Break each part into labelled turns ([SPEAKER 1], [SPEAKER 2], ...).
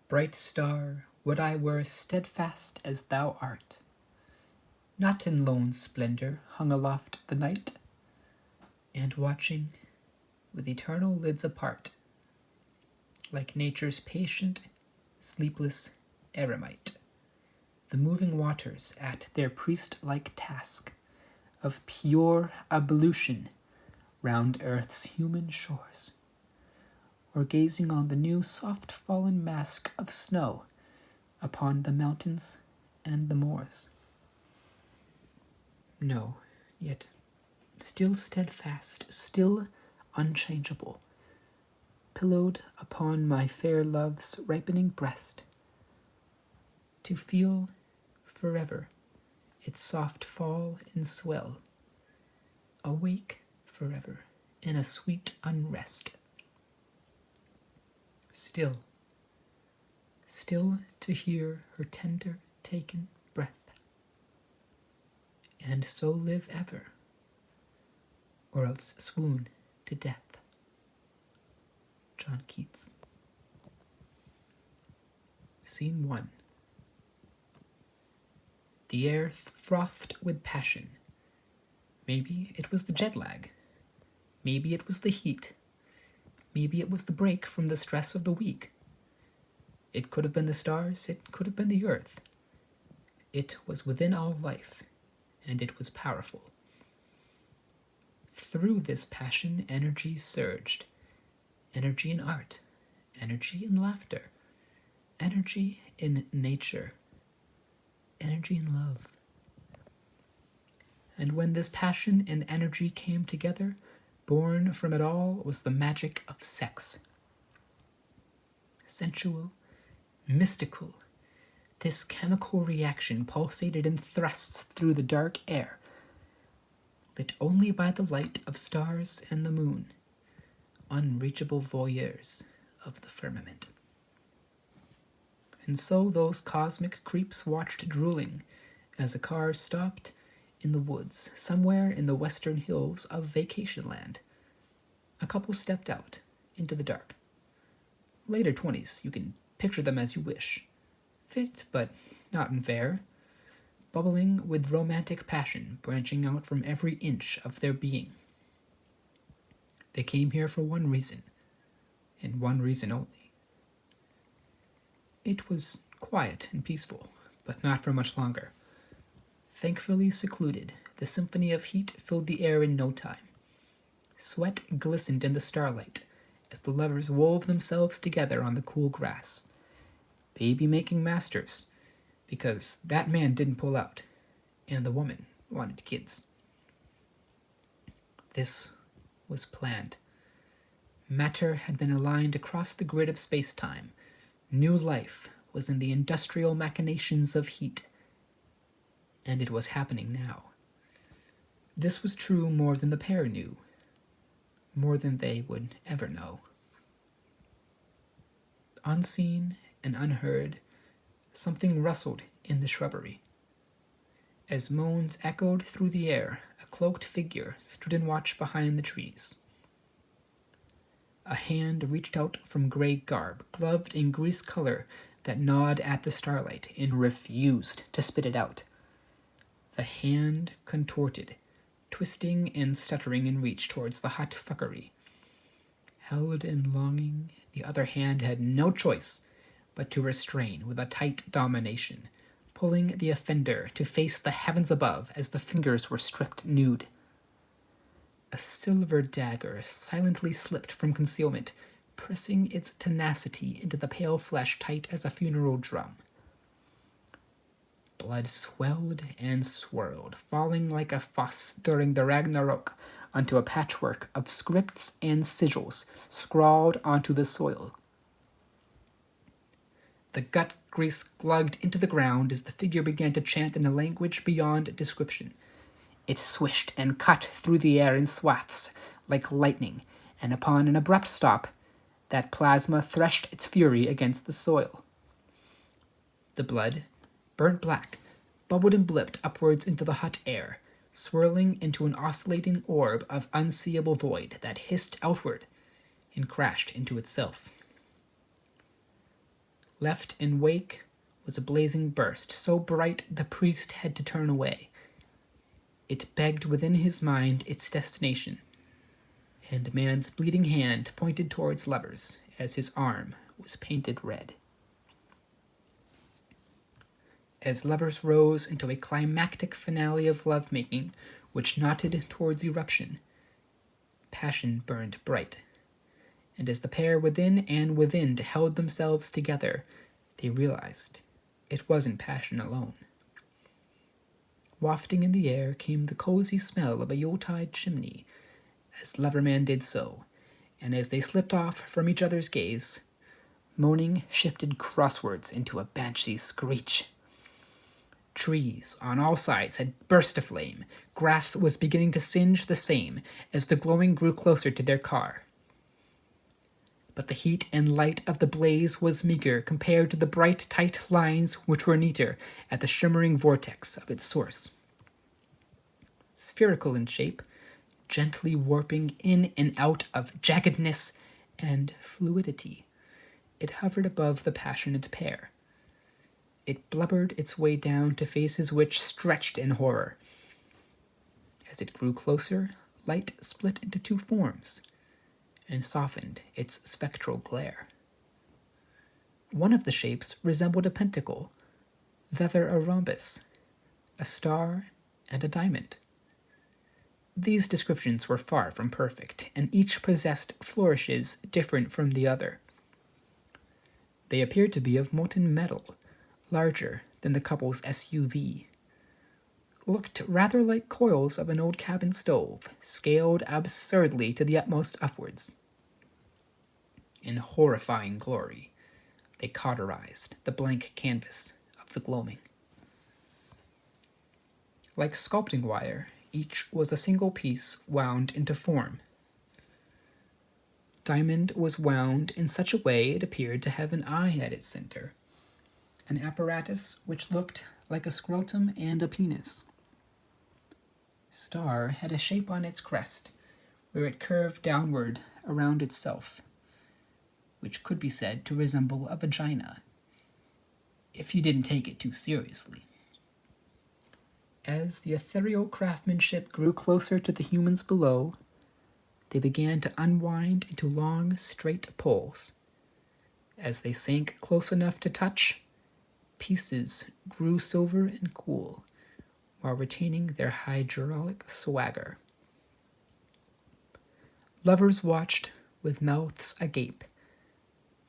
[SPEAKER 1] Bright star, would I were steadfast as thou art, not in lone splendor hung aloft the night, and watching with eternal lids apart, like nature's patient, sleepless eremite, the moving waters at their priest-like task of pure ablution round earth's human shores, or gazing on the new soft fallen mask of snow upon the mountains and the moors. No, yet still steadfast, still unchangeable, pillowed upon my fair love's ripening breast, to feel forever its soft fall and swell, awake forever in a sweet unrest. Still, still to hear her tender taken breath, and so live ever, or else swoon to death. John Keats. Scene 1. The air frothed with passion. Maybe it was the jet lag. Maybe it was the heat. Maybe it was the break from the stress of the week. It could have been the stars, it could have been the earth. It was within all life, and it was powerful. Through this passion, energy surged. Energy in art, energy in laughter, energy in nature, energy in love. And when this passion and energy came together, born from it all was the magic of sex. Sensual, mystical, this chemical reaction pulsated in thrusts through the dark air, lit only by the light of stars and the moon, unreachable voyeurs of the firmament. And so those cosmic creeps watched drooling as a car stopped in the woods, somewhere in the western hills of vacation land. A couple stepped out into the dark. Later 20s, you can picture them as you wish. Fit, but not unfair. Bubbling with romantic passion, branching out from every inch of their being. They came here for one reason, and one reason only. It was quiet and peaceful, but not for much longer. Thankfully secluded, the symphony of heat filled the air in no time. Sweat glistened in the starlight as the lovers wove themselves together on the cool grass. Baby-making masters, because that man didn't pull out, and the woman wanted kids. This was planned. Matter had been aligned across the grid of space-time. New life was in the industrial machinations of heat, and it was happening now. This was true more than the pair knew, more than they would ever know. Unseen and unheard, something rustled in the shrubbery. As moans echoed through the air, a cloaked figure stood in watch behind the trees. A hand reached out from gray garb, gloved in grease color that gnawed at the starlight and refused to spit it out. The hand contorted, twisting and stuttering in reach towards the hot fuckery. Held in longing, the other hand had no choice but to restrain with a tight domination, pulling the offender to face the heavens above as the fingers were stripped nude. A silver dagger silently slipped from concealment, pressing its tenacity into the pale flesh tight as a funeral drum. Blood swelled and swirled, falling like a foss during the Ragnarok onto a patchwork of scripts and sigils scrawled onto the soil. The gut grease glugged into the ground as the figure began to chant in a language beyond description. It swished and cut through the air in swaths like lightning, and upon an abrupt stop, that plasma threshed its fury against the soil. The blood, burnt black, bubbled and blipped upwards into the hot air, swirling into an oscillating orb of unseeable void that hissed outward and crashed into itself. Left in wake was a blazing burst, so bright the priest had to turn away. It begged within his mind its destination, and a man's bleeding hand pointed towards Lovers as his arm was painted red. As Lovers rose into a climactic finale of lovemaking, which knotted towards eruption, passion burned bright, and as the pair within and within held themselves together, they realized it wasn't passion alone. Wafting in the air came the cozy smell of a Yuletide chimney as Loverman did so, and as they slipped off from each other's gaze, moaning shifted crosswards into a banshee screech. Trees on all sides had burst aflame. Grass was beginning to singe the same as the glowing grew closer to their car. But the heat and light of the blaze was meager compared to the bright, tight lines which were neater at the shimmering vortex of its source. Spherical in shape, gently warping in and out of jaggedness and fluidity, it hovered above the passionate pair. It blubbered its way down to faces which stretched in horror. As it grew closer, light split into two forms and softened its spectral glare. One of the shapes resembled a pentacle, the other a rhombus, a star, and a diamond. These descriptions were far from perfect, and each possessed flourishes different from the other. They appeared to be of molten metal, larger than the couple's SUV. Looked rather like coils of an old cabin stove, scaled absurdly to the utmost upwards. In horrifying glory, they cauterized the blank canvas of the gloaming. Like sculpting wire, each was a single piece wound into form. Diamond was wound in such a way it appeared to have an eye at its center, an apparatus which looked like a scrotum and a penis. Star had a shape on its crest, where it curved downward around itself, which could be said to resemble a vagina, if you didn't take it too seriously. As the ethereal craftsmanship grew closer to the humans below, they began to unwind into long, straight poles. As they sank close enough to touch, pieces grew silver and cool, while retaining their hydraulic swagger. Lovers watched with mouths agape,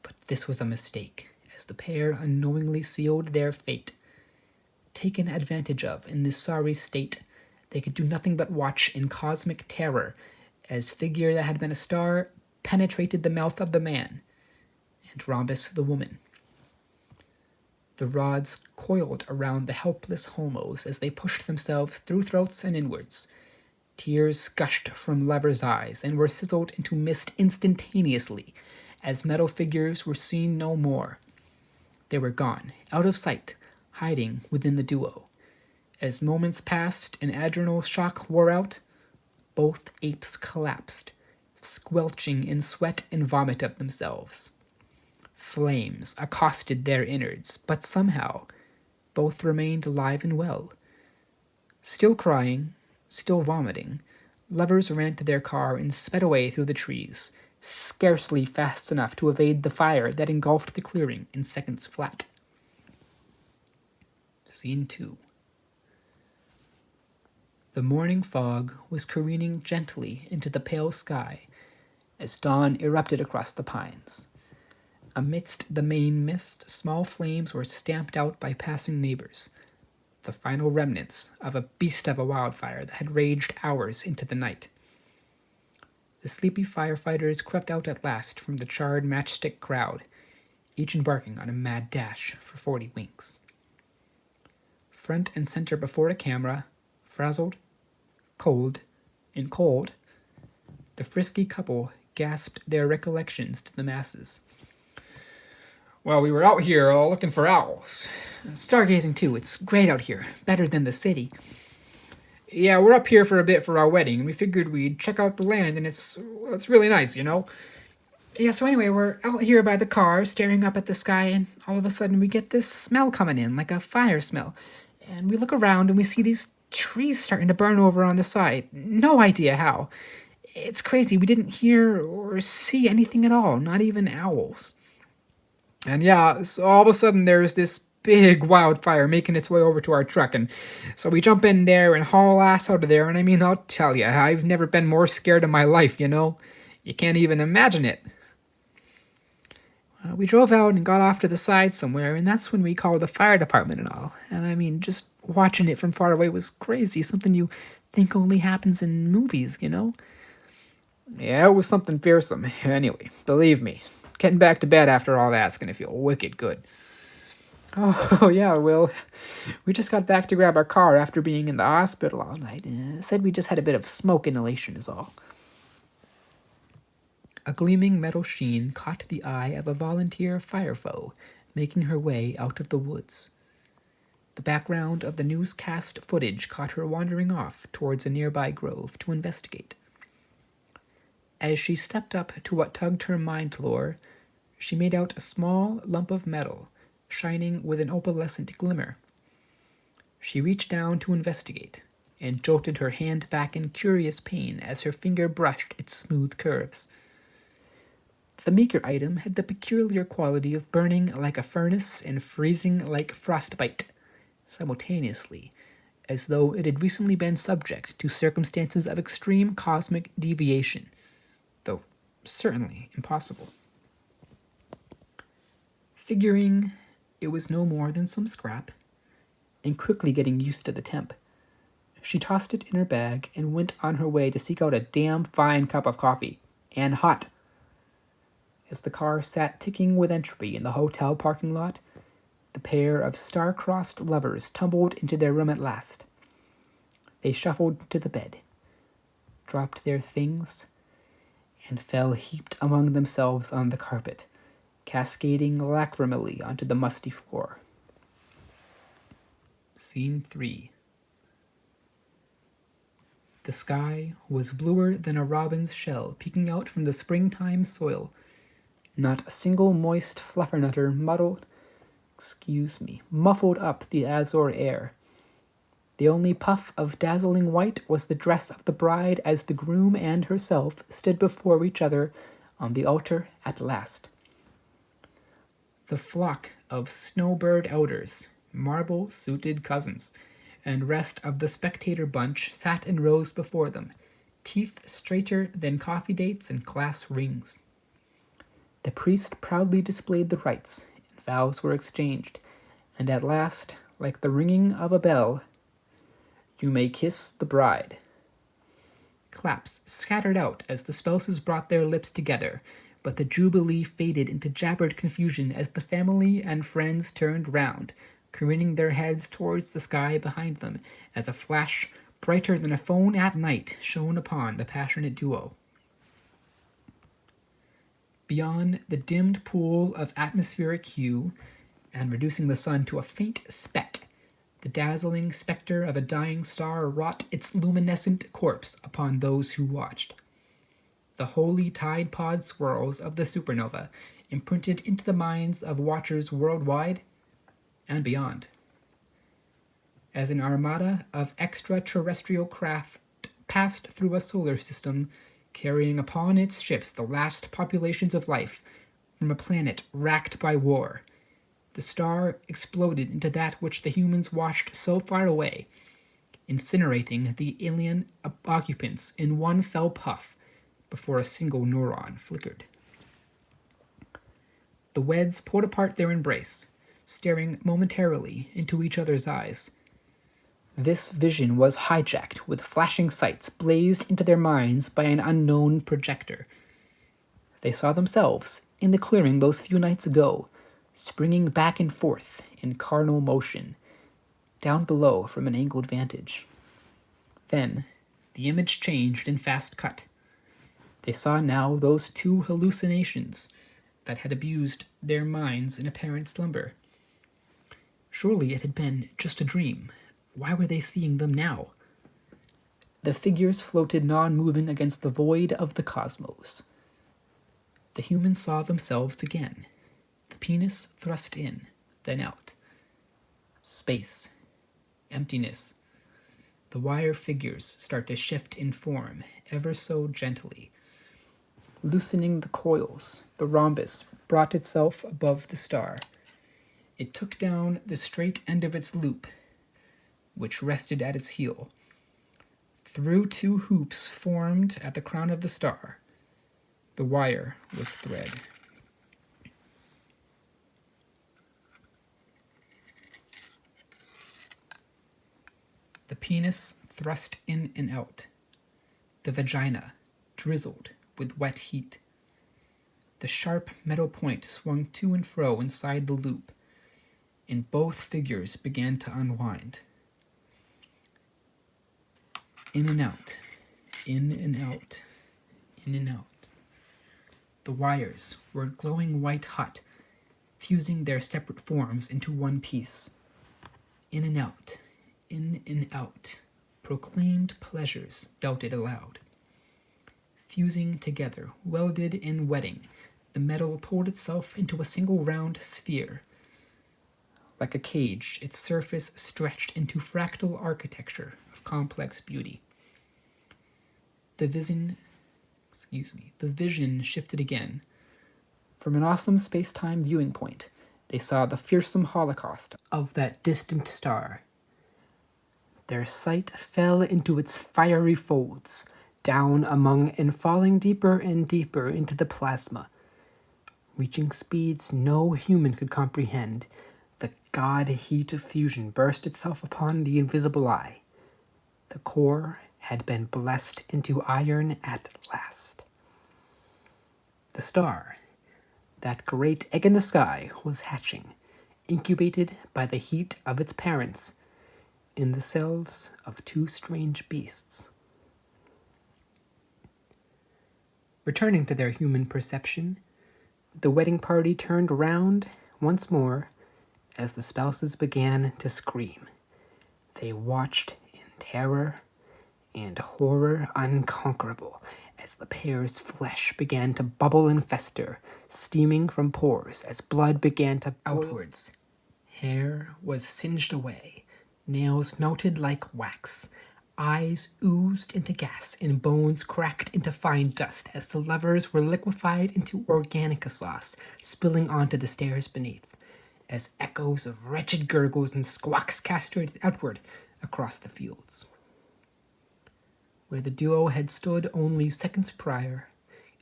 [SPEAKER 1] but this was a mistake, as the pair unknowingly sealed their fate. Taken advantage of in this sorry state, they could do nothing but watch in cosmic terror as figure that had been a star penetrated the mouth of the man, and Rhombus the woman. The rods coiled around the helpless homos as they pushed themselves through throats and inwards. Tears gushed from lovers' eyes and were sizzled into mist instantaneously as metal figures were seen no more. They were gone, out of sight, hiding within the duo. As moments passed and adrenal shock wore out, both apes collapsed, squelching in sweat and vomit of themselves. Flames accosted their innards, but somehow both remained alive and well. Still crying, still vomiting, lovers ran to their car and sped away through the trees, scarcely fast enough to evade the fire that engulfed the clearing in seconds flat. Scene 2. The morning fog was careening gently into the pale sky as dawn erupted across the pines. Amidst the main mist, small flames were stamped out by passing neighbors, the final remnants of a beast of a wildfire that had raged hours into the night. The sleepy firefighters crept out at last from the charred matchstick crowd, each embarking on a mad dash for 40 winks. Front and center before a camera, frazzled, cold, the frisky couple gasped their recollections to the masses. Well, we were out here all looking for owls. Stargazing too, it's great out here, better than the city. Yeah, we're up here for a bit for our wedding, and we figured we'd check out the land, and it's really nice, you know? Yeah, so anyway, we're out here by the car, staring up at the sky, and all of a sudden we get this smell coming in, like a fire smell. And we look around and we see these trees starting to burn over on the side. No idea how. It's crazy. We didn't hear or see anything at all, not even owls. And yeah, so all of a sudden there's this big wildfire making its way over to our truck. And so we jump in there and haul ass out of there. And I mean, I'll tell you, I've never been more scared in my life, you know? You can't even imagine it. We drove out and got off to the side somewhere, and that's when we called the fire department and all. And I mean, just watching it from far away was crazy. Something you think only happens in movies, you know? Yeah, it was something fearsome. Anyway, believe me, getting back to bed after all that's gonna feel wicked good. Oh, yeah, Will. We just got back to grab our car after being in the hospital all night. Said we just had a bit of smoke inhalation is all. A gleaming metal sheen caught the eye of a volunteer fire foe, making her way out of the woods. The background of the newscast footage caught her wandering off towards a nearby grove to investigate. As she stepped up to what tugged her mind lore, she made out a small lump of metal, shining with an opalescent glimmer. She reached down to investigate, and jolted her hand back in curious pain as her finger brushed its smooth curves. The meager item had the peculiar quality of burning like a furnace and freezing like frostbite, simultaneously, as though it had recently been subject to circumstances of extreme cosmic deviation, though certainly impossible. Figuring it was no more than some scrap, and quickly getting used to the temp, she tossed it in her bag and went on her way to seek out a damn fine cup of coffee, and hot. As the car sat ticking with entropy in the hotel parking lot, the pair of star-crossed lovers tumbled into their room at last. They shuffled to the bed, dropped their things, and fell heaped among themselves on the carpet, cascading lachrymally onto the musty floor. Scene 3. The sky was bluer than a robin's shell peeking out from the springtime soil. Not a single moist fluffernutter muffled up the azure air. The only puff of dazzling white was the dress of the bride as the groom and herself stood before each other on the altar at last. The flock of snowbird elders, marble-suited cousins, and rest of the spectator bunch sat in rows before them, teeth straighter than coffee dates and class rings. The priest proudly displayed the rites, and vows were exchanged, and at last, like the ringing of a bell, "You may kiss the bride." Claps scattered out as the spouses brought their lips together, but the jubilee faded into jabbered confusion as the family and friends turned round, careening their heads towards the sky behind them, as a flash brighter than a phone at night shone upon the passionate duo. Beyond the dimmed pool of atmospheric hue, and reducing the sun to a faint speck, the dazzling specter of a dying star wrought its luminescent corpse upon those who watched. The holy tide pod swirls of the supernova imprinted into the minds of watchers worldwide and beyond. As an armada of extraterrestrial craft passed through a solar system, carrying upon its ships the last populations of life from a planet racked by war, the star exploded into that which the humans watched so far away, incinerating the alien occupants in one fell puff before a single neuron flickered. The weds pulled apart their embrace, staring momentarily into each other's eyes. This vision was hijacked with flashing sights blazed into their minds by an unknown projector. They saw themselves in the clearing those few nights ago, springing back and forth in carnal motion, down below from an angled vantage. Then, the image changed in fast cut. They saw now those two hallucinations that had abused their minds in apparent slumber. Surely it had been just a dream. Why were they seeing them now? The figures floated non-moving against the void of the cosmos. The humans saw themselves again. The penis thrust in, then out. Space. Emptiness. The wire figures start to shift in form, ever so gently. Loosening the coils, the rhombus brought itself above the star. It took down the straight end of its loop, which rested at its heel. Through two hoops formed at the crown of the star, the wire was thread. The penis thrust in and out. The vagina drizzled with wet heat. The sharp metal point swung to and fro inside the loop, and both figures began to unwind. In and out, in and out, in and out. The wires were glowing white hot, fusing their separate forms into one piece. In and out, proclaimed pleasures belted aloud. Fusing together, welded and wetting, the metal pulled itself into a single round sphere. Like a cage, its surface stretched into fractal architecture of complex beauty. The vision shifted again. From an awesome space-time viewing point, they saw the fearsome holocaust of that distant star. Their sight fell into its fiery folds, down among and falling deeper and deeper into the plasma. Reaching speeds no human could comprehend, the god heat of fusion burst itself upon the invisible eye. The core had been blessed into iron at last. The star, that great egg in the sky, was hatching, incubated by the heat of its parents, in the cells of two strange beasts. Returning to their human perception, the wedding party turned round once more as the spouses began to scream. They watched in terror and horror unconquerable as the pair's flesh began to bubble and fester, steaming from pores as blood began to outwards. Hair was singed away, nails melted like wax, eyes oozed into gas, and bones cracked into fine dust as the lovers were liquefied into organica sauce, spilling onto the stairs beneath, as echoes of wretched gurgles and squawks cascaded outward across the fields. Where the duo had stood only seconds prior,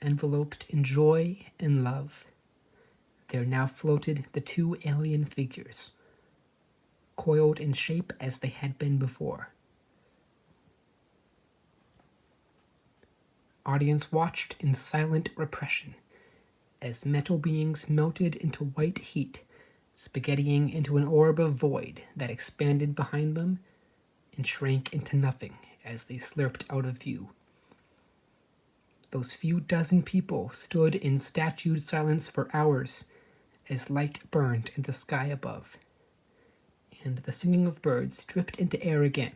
[SPEAKER 1] enveloped in joy and love, there now floated the two alien figures, coiled in shape as they had been before. Audience watched in silent repression as metal beings melted into white heat, spaghettiing into an orb of void that expanded behind them and shrank into nothing as they slurped out of view. Those few dozen people stood in statued silence for hours as light burned in the sky above, and the singing of birds dripped into air again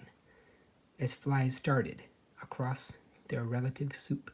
[SPEAKER 1] as flies darted across their relative soup.